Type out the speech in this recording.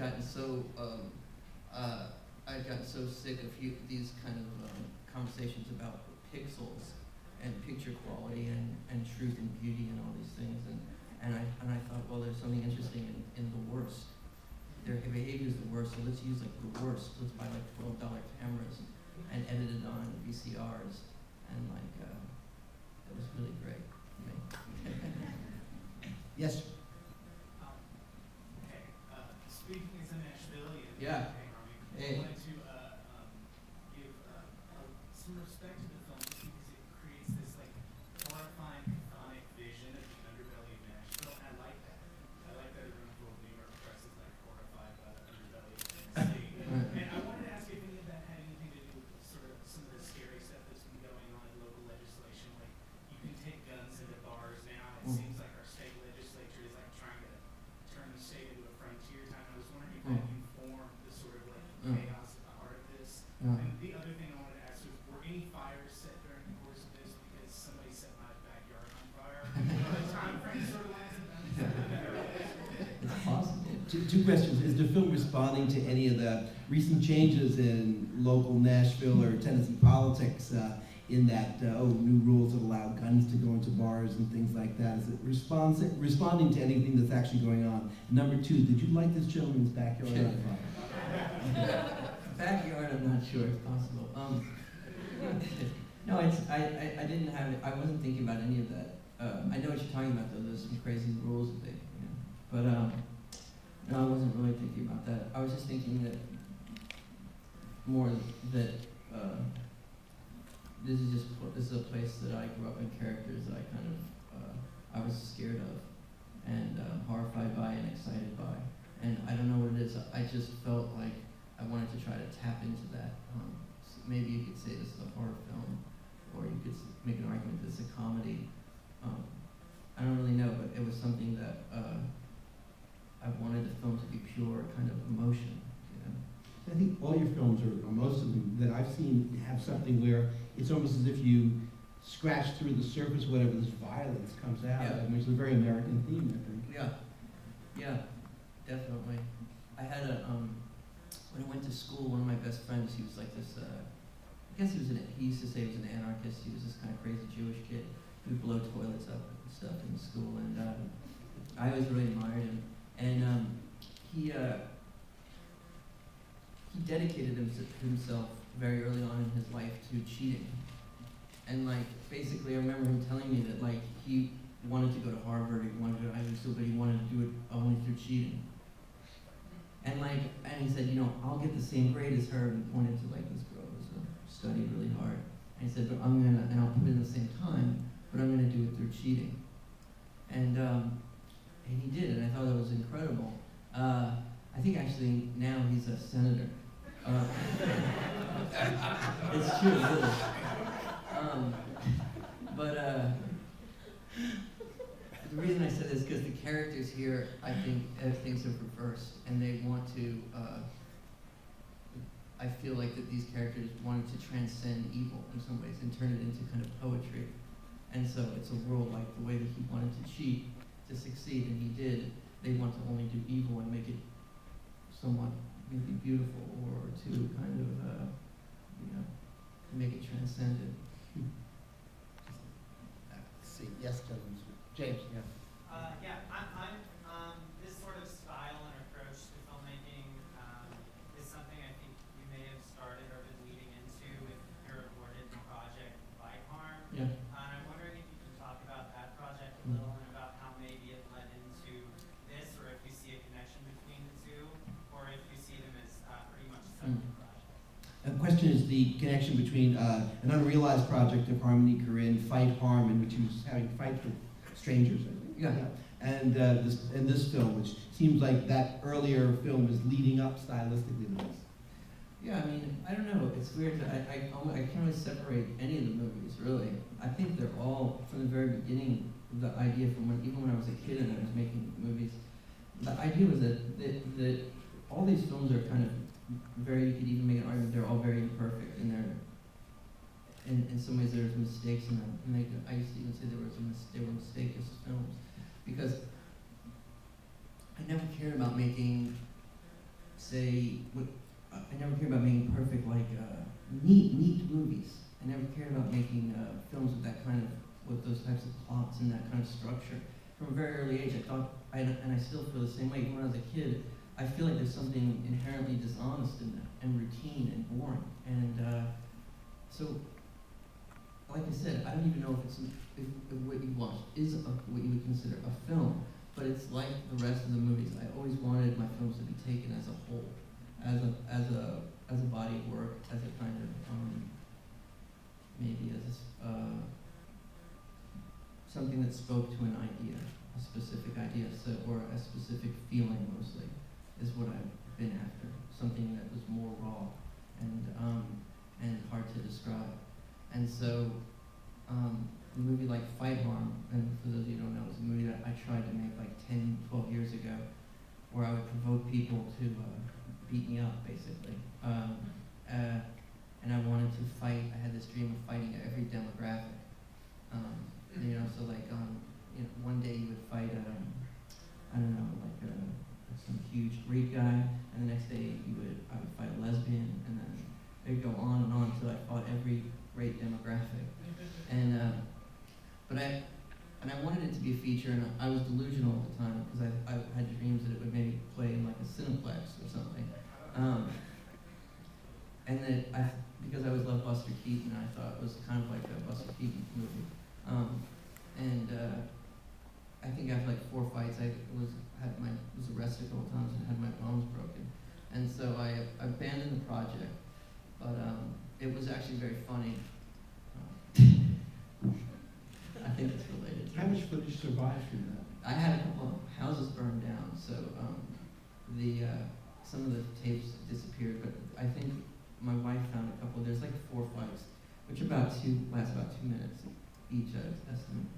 gotten so I'd gotten so sick of these kind of conversations about pixels and picture quality and truth and beauty and all these things, and I thought, well, there's something interesting in the worst. Their behavior is the worst, so let's use like the worst. Let's buy like $12 cameras and edit it on VCRs, and like it was really great for me. Yes. Okay. Speaking as a Nashvilleian, Yeah. I wanted to give some respect to the film just because it creates this like horrifying, iconic vision of the underbelly of Nashville. And I like that. I like that a room full of New York press is like horrified by the underbelly of the city. And I wanted to ask if any of that had anything to do with sort of some of the scary stuff that's been going on in local legislation. Like you can take guns into bars now. It seems like our state legislature is like trying to turn the state into a frontier town. I was wondering if that informed the sort of like chaos at the heart of this. And the other thing I wanted to ask was, were any fires set during the course of this because somebody set my backyard on fire? The time frame sort of It's possible. Two questions. Is the film responding to any of the recent changes in local Nashville or Tennessee politics in that, new rules that allow guns to go into bars and things like that? Is it responding to anything that's actually going on? Number two, did you light this gentleman's backyard on fire? Backyard, I'm not sure it's possible. No, I didn't have it. I wasn't thinking about any of that. I know what you're talking about, though. There's some crazy rules that they, but no, I wasn't really thinking about that. I was just thinking that more that this is a place that I grew up in, characters that I kind of I was scared of and horrified by and excited by, and I don't know what it is. I just felt like I wanted to try to tap into that. Maybe you could say this is a horror film, or you could make an argument that it's a comedy. I don't really know, but it was something that I wanted the film to be pure kind of emotion. I think all your films, or most of them that I've seen, have something where it's almost as if you scratch through the surface, whatever this violence comes out, which is a very American theme, I think. Yeah, definitely. I had when I went to school, one of my best friends, he was like this, I guess he used to say he was an anarchist. He was this kind of crazy Jewish kid who would blow toilets up and stuff in school, and I always really admired him. And he dedicated himself very early on in his life to cheating. And like, basically, I remember him telling me that like he wanted to go to Harvard, he wanted to go to Ivy School, but he wanted to do it only through cheating. And he said, I'll get the same grade as her, and pointed to like this girl who studied really hard. And he said, but I'll put in the same time, but I'm gonna do it through cheating. And he did, and I thought that was incredible. I think actually now he's a senator. It's true, really. But the reason I said this is because the characters here, I think, things are reversed, and they want to. I feel like that these characters wanted to transcend evil in some ways and turn it into kind of poetry, and so it's a world like the way that he wanted to cheat to succeed, and he did. They want to only do evil and make it somewhat maybe beautiful, or to kind of make it transcendent. Let's see, yes, gentlemen. James, yeah. I'm this sort of style and approach to filmmaking is something I think you may have started or been leading into with your awarded project, Fight Harm. Yeah. And I'm wondering if you can talk about that project a little and about how maybe it led into this, or if you see a connection between the two, or if you see them as pretty much separate projects. The question is the connection between an unrealized project of Harmony Korine, Fight Harm, in which he was having to fight for strangers, I think. Yeah. And this film, which seems like that earlier film is leading up stylistically to this. Yeah, I mean, I don't know. It's weird. I can't really separate any of the movies, really. I think they're all, from the very beginning, the idea from even when I was a kid and I was making movies, the idea was that all these films are kind of very, you could even make an argument, they're all very imperfect, and in some ways there's mistakes in them. And I used to even say they were mistakes films, because I never cared about making say, I never cared about making perfect, like, neat movies. I never cared about making films with that kind of, with those types of plots and that kind of structure. From a very early age, I thought, and I still feel the same way. Even when I was a kid, I feel like there's something inherently dishonest in that, and routine and boring. And so, like I said, I don't even know if what you watched is what you would consider a film, but it's like the rest of the movies. I always wanted my films to be taken as a whole, as a body of work, as a kind of maybe as something that spoke to an idea, a specific idea, or a specific feeling mostly, is what I've been after. Something that was more raw and hard to describe. And so, a movie like Fight Harm, and for those of you who don't know, it's a movie that I tried to make like 10, 12 years ago, where I would provoke people to beat me up, basically. And I wanted to fight. I had this dream of fighting every demographic. So like one day you would fight I don't know, like some huge Greek guy, and the next day I would fight a lesbian, and then it'd go on until I fought every great demographic. And I wanted it to be a feature, and I was delusional at the time because I had dreams that it would maybe play in like a Cineplex or something. And that because I always loved Buster Keaton, I thought it was kind of like a Buster Keaton movie. I think after like 4 fights, I was arrested a couple times and had my bones broken. And so I abandoned the project, but it was actually very funny. I think it's related. How much footage survived from that? I had a couple of houses burned down, so some of the tapes disappeared, but I think my wife found a couple. There's like 4 fights, which last about 2 minutes each, I estimate.